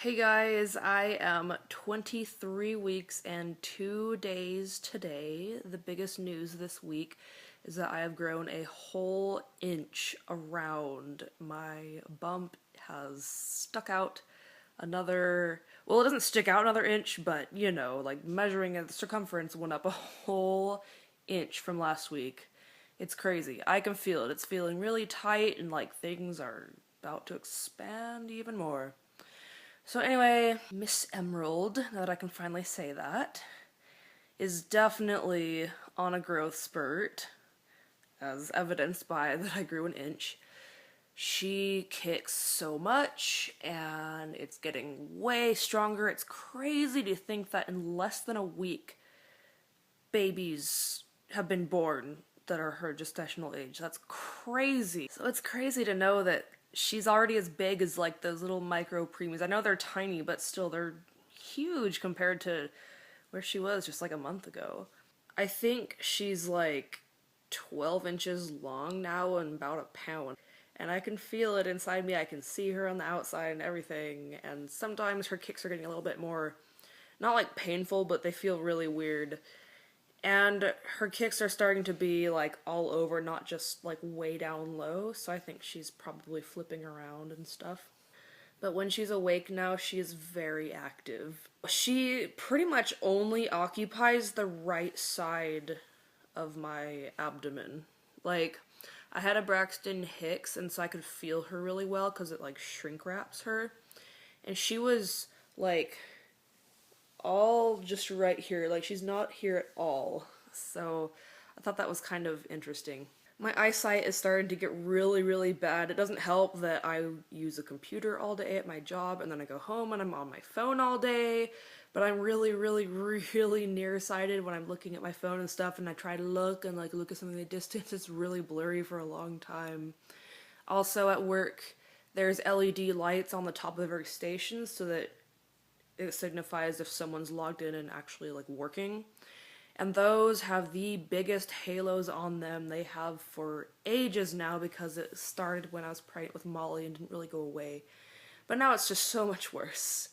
Hey guys, I am 23 weeks and 2 days today. The biggest news this week is that I have grown a whole inch around. My bump has stuck out another, well, it doesn't stick out another inch, but you know, like measuring it, the circumference went up a whole inch from last week. It's crazy. I can feel it. It's feeling really tight and like things are about to expand even more. So anyway, Miss Emerald, now that I can finally say that, is definitely on a growth spurt, as evidenced by that I grew an inch. She kicks so much, and it's getting way stronger. It's crazy to think that in less than a week, babies have been born that are her gestational age. That's crazy. So it's crazy to know that she's already as big as like those little micro preemies. I know they're tiny, but still they're huge compared to where she was just like a month ago. I think she's like 12 inches long now and about a pound. And I can feel it inside me. I can see her on the outside and everything. And sometimes her kicks are getting a little bit more, not like painful, but they feel really weird. And her kicks are starting to be like all over, not just like way down low, so I think she's probably flipping around and stuff. But when she's awake now, she is very active. She pretty much only occupies the right side of my abdomen. Like, I had a Braxton Hicks, and so I could feel her really well because it like shrink wraps her. And she was like all just right here. Like, she's not here at all. So I thought that was kind of interesting. My eyesight is starting to get really, really bad. It doesn't help that I use a computer all day at my job, and then I go home and I'm on my phone all day. But I'm really, really, really nearsighted when I'm looking at my phone and stuff, and I try to look and like look at something in the distance. It's really blurry for a long time. Also at work, there's LED lights on the top of every station so that it signifies if someone's logged in and actually like working. And those have the biggest halos on them they have for ages now because it started when I was pregnant with Molly and didn't really go away. But now it's just so much worse.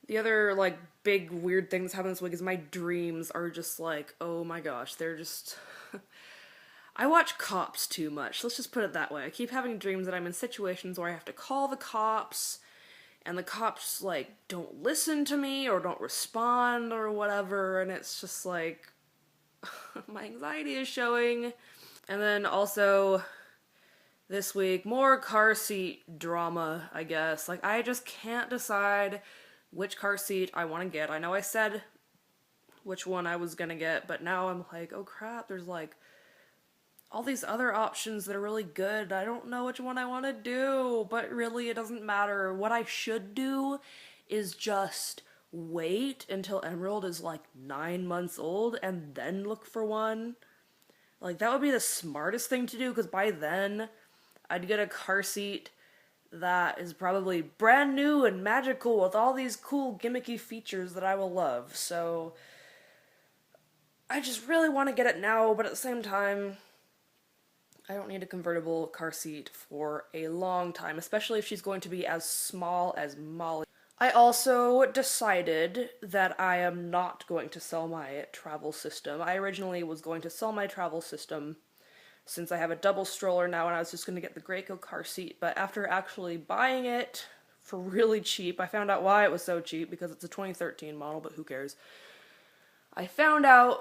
The other like big weird thing that's happened this week is my dreams are just like, oh my gosh, they're just I watch Cops too much. Let's just put it that way. I keep having dreams that I'm in situations where I have to call the cops and the cops like don't listen to me or don't respond or whatever, and it's just like my anxiety is showing. And then also this week, more car seat drama, I guess. Like, I just can't decide which car seat I want to get. I know I said which one I was gonna get, but now I'm like, oh crap, there's like all these other options that are really good. I don't know which one I want to do, but really it doesn't matter. What I should do is just wait until Emerald is like 9 months old and then look for one. Like, that would be the smartest thing to do, because by then I'd get a car seat that is probably brand new and magical with all these cool gimmicky features that I will love. So I just really want to get it now, but at the same time, I don't need a convertible car seat for a long time, especially if she's going to be as small as Molly. I also decided that I am not going to sell my travel system. I originally was going to sell my travel system since I have a double stroller now, and I was just going to get the Graco car seat, but after actually buying it for really cheap, I found out why it was so cheap, because it's a 2013 model, but who cares. I found out,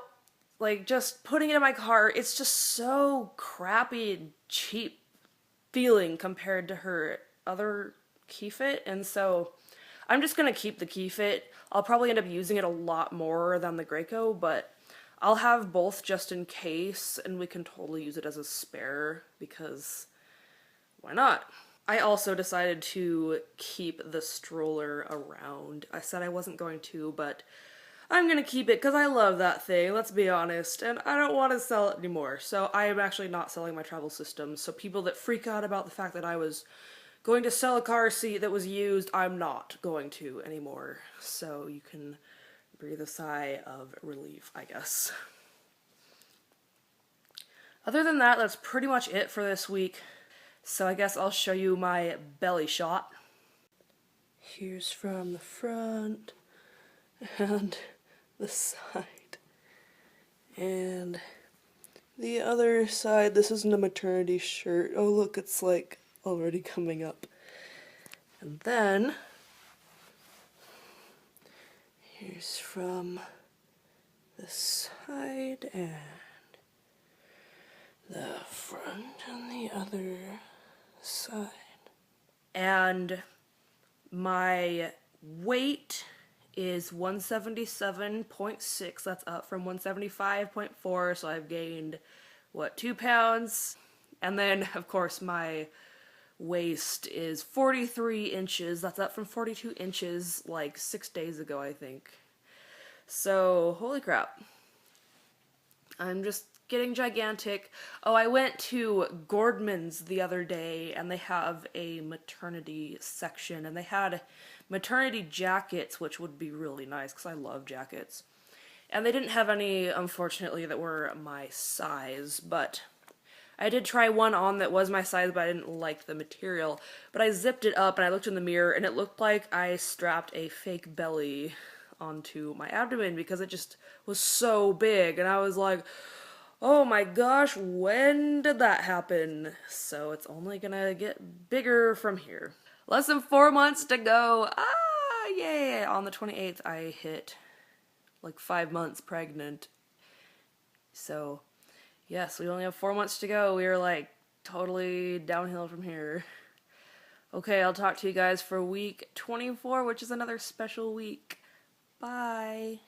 like, just putting it in my car, it's just so crappy and cheap feeling compared to her other key fit, and so I'm just gonna keep the key fit. I'll probably end up using it a lot more than the Graco, but I'll have both just in case, and we can totally use it as a spare, because why not? I also decided to keep the stroller around. I said I wasn't going to, but I'm gonna keep it because I love that thing, let's be honest, and I don't want to sell it anymore. So I am actually not selling my travel system, so people that freak out about the fact that I was going to sell a car seat that was used, I'm not going to anymore. So you can breathe a sigh of relief, I guess. Other than that, that's pretty much it for this week. So I guess I'll show you my belly shot. Here's from the front and the side. And the other side, this isn't a maternity shirt. Oh look, it's like already coming up. And then here's from the side and the front and the other side. And my weight is 177.6. That's up from 175.4, so I've gained, what, 2 pounds? And then, of course, my waist is 43 inches. That's up from 42 inches like 6 days ago, I think. So, holy crap. I'm just getting gigantic. Oh, I went to Gordman's the other day, and they have a maternity section, and they had maternity jackets, which would be really nice, because I love jackets. And they didn't have any, unfortunately, that were my size, but I did try one on that was my size, but I didn't like the material. But I zipped it up, and I looked in the mirror, and it looked like I strapped a fake belly onto my abdomen, because it just was so big, and I was like, oh my gosh, when did that happen? So it's only gonna get bigger from here. Less than 4 months to go. Ah, yay! On the 28th, I hit like 5 months pregnant. So, yes, we only have 4 months to go. We are like totally downhill from here. Okay, I'll talk to you guys for week 24, which is another special week. Bye.